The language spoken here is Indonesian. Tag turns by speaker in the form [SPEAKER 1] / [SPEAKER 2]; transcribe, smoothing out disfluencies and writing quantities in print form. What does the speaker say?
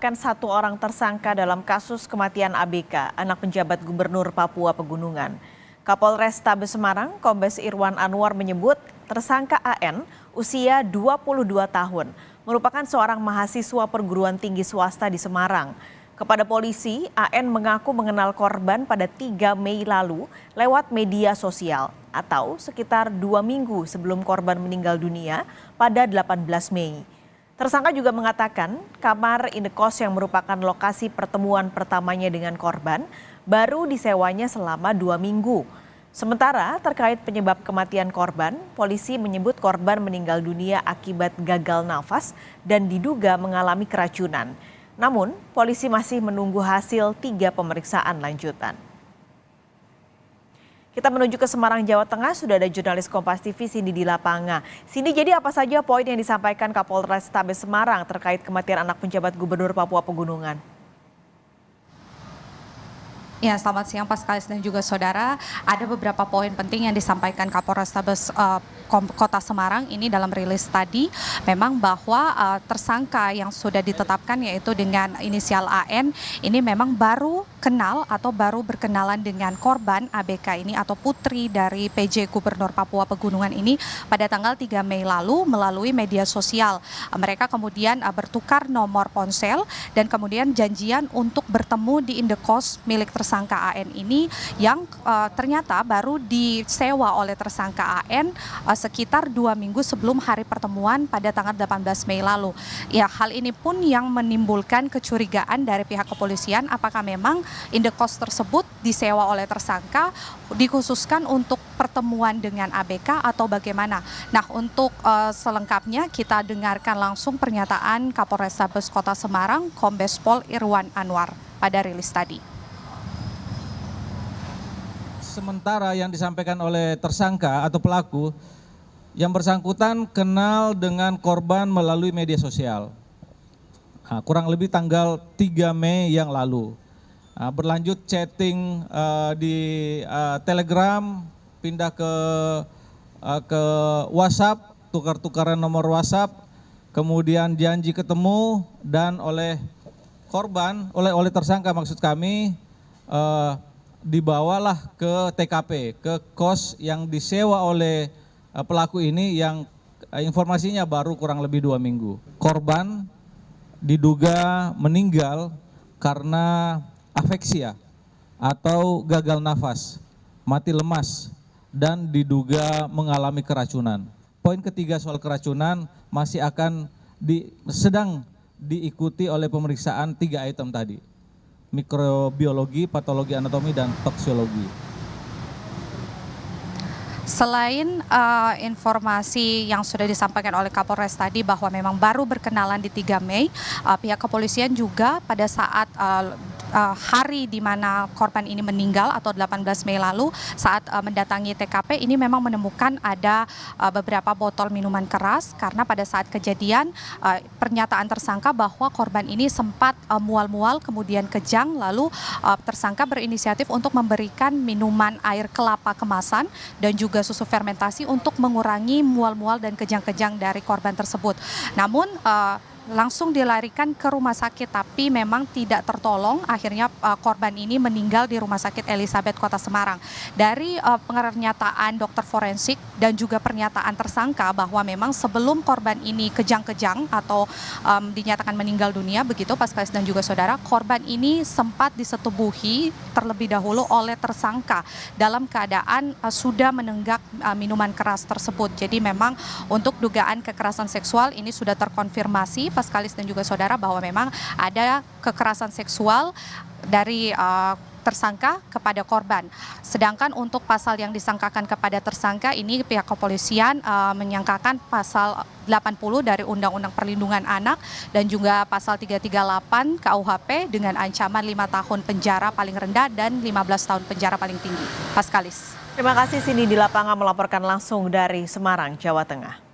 [SPEAKER 1] menetapkan satu orang tersangka dalam kasus kematian ABK, anak penjabat Gubernur Papua Pegunungan. Kapolres Tabes Semarang, Kombes Irwan Anwar menyebut tersangka AN usia 22 tahun, merupakan seorang mahasiswa perguruan tinggi swasta di Semarang. Kepada polisi, AN mengaku mengenal korban pada 3 Mei lalu lewat media sosial atau sekitar 2 minggu sebelum korban meninggal dunia pada 18 Mei. Tersangka juga mengatakan kamar indekos yang merupakan lokasi pertemuan pertamanya dengan korban baru disewanya selama 2 minggu. Sementara terkait penyebab kematian korban, polisi menyebut korban meninggal dunia akibat gagal nafas dan diduga mengalami keracunan. Namun, polisi masih menunggu hasil 3 pemeriksaan lanjutan. Kita menuju ke Semarang, Jawa Tengah, sudah ada jurnalis Kompas TV Cindy di lapangan. Cindy, jadi apa saja poin yang disampaikan Kapolres Tabes Semarang terkait kematian anak penjabat Gubernur Papua Pegunungan?
[SPEAKER 2] Ya, selamat siang Paskalis dan juga saudara. Ada beberapa poin penting yang disampaikan Kapolres Tabes Kota Semarang ini dalam rilis tadi. Memang bahwa tersangka yang sudah ditetapkan yaitu dengan inisial AN ini memang baru kenal atau baru berkenalan dengan korban ABK ini atau putri dari PJ Gubernur Papua Pegunungan ini pada tanggal 3 Mei lalu melalui media sosial. Mereka kemudian bertukar nomor ponsel dan kemudian janjian untuk bertemu di indekos milik tersangka AN ini yang ternyata baru disewa oleh tersangka AN sekitar 2 minggu sebelum hari pertemuan pada tanggal 18 Mei lalu. Ya, hal ini pun yang menimbulkan kecurigaan dari pihak kepolisian apakah memang indekos tersebut disewa oleh tersangka dikhususkan untuk pertemuan dengan ABK atau bagaimana. Nah, untuk selengkapnya kita dengarkan langsung pernyataan Kapolres Tabes Kota Semarang Kombes Pol Irwan Anwar pada rilis tadi.
[SPEAKER 3] Sementara yang disampaikan oleh tersangka atau pelaku, yang bersangkutan kenal dengan korban melalui media sosial. Kurang lebih tanggal 3 Mei yang lalu. Berlanjut chatting di Telegram, pindah ke WhatsApp, tukar-tukaran nomor WhatsApp, kemudian janji ketemu dan oleh korban, oleh tersangka maksud kami, dibawalah ke TKP, ke kos yang disewa oleh pelaku ini yang informasinya baru kurang lebih 2 minggu. Korban diduga meninggal karena afeksia atau gagal nafas, mati lemas, dan diduga mengalami keracunan. Poin ketiga soal keracunan masih sedang diikuti oleh pemeriksaan 3 item tadi. Mikrobiologi, patologi anatomi, dan toksiologi.
[SPEAKER 2] Selain informasi yang sudah disampaikan oleh Kapolres tadi bahwa memang baru berkenalan di 3 Mei, pihak kepolisian juga pada saat hari di mana korban ini meninggal atau 18 Mei lalu saat mendatangi TKP ini memang menemukan ada beberapa botol minuman keras karena pada saat kejadian pernyataan tersangka bahwa korban ini sempat mual-mual kemudian kejang lalu tersangka berinisiatif untuk memberikan minuman air kelapa kemasan dan juga susu fermentasi untuk mengurangi mual-mual dan kejang-kejang dari korban tersebut. Namun langsung dilarikan ke rumah sakit tapi memang tidak tertolong. Akhirnya korban ini meninggal di Rumah Sakit Elizabeth Kota Semarang. Dari pernyataan dokter forensik dan juga pernyataan tersangka bahwa memang sebelum korban ini kejang-kejang atau dinyatakan meninggal dunia begitu Paskalis dan juga saudara, korban ini sempat disetubuhi terlebih dahulu oleh tersangka dalam keadaan sudah menenggak minuman keras tersebut. Jadi memang untuk dugaan kekerasan seksual ini sudah terkonfirmasi Paskalis dan juga saudara bahwa memang ada kekerasan seksual dari tersangka kepada korban. Sedangkan untuk pasal yang disangkakan kepada tersangka ini pihak kepolisian menyangkakan pasal 80 dari Undang-Undang Perlindungan Anak dan juga pasal 338 KUHP dengan ancaman 5 tahun penjara paling rendah dan 15 tahun penjara paling tinggi. Paskalis.
[SPEAKER 1] Terima kasih Cindy di lapangan melaporkan langsung dari Semarang, Jawa Tengah.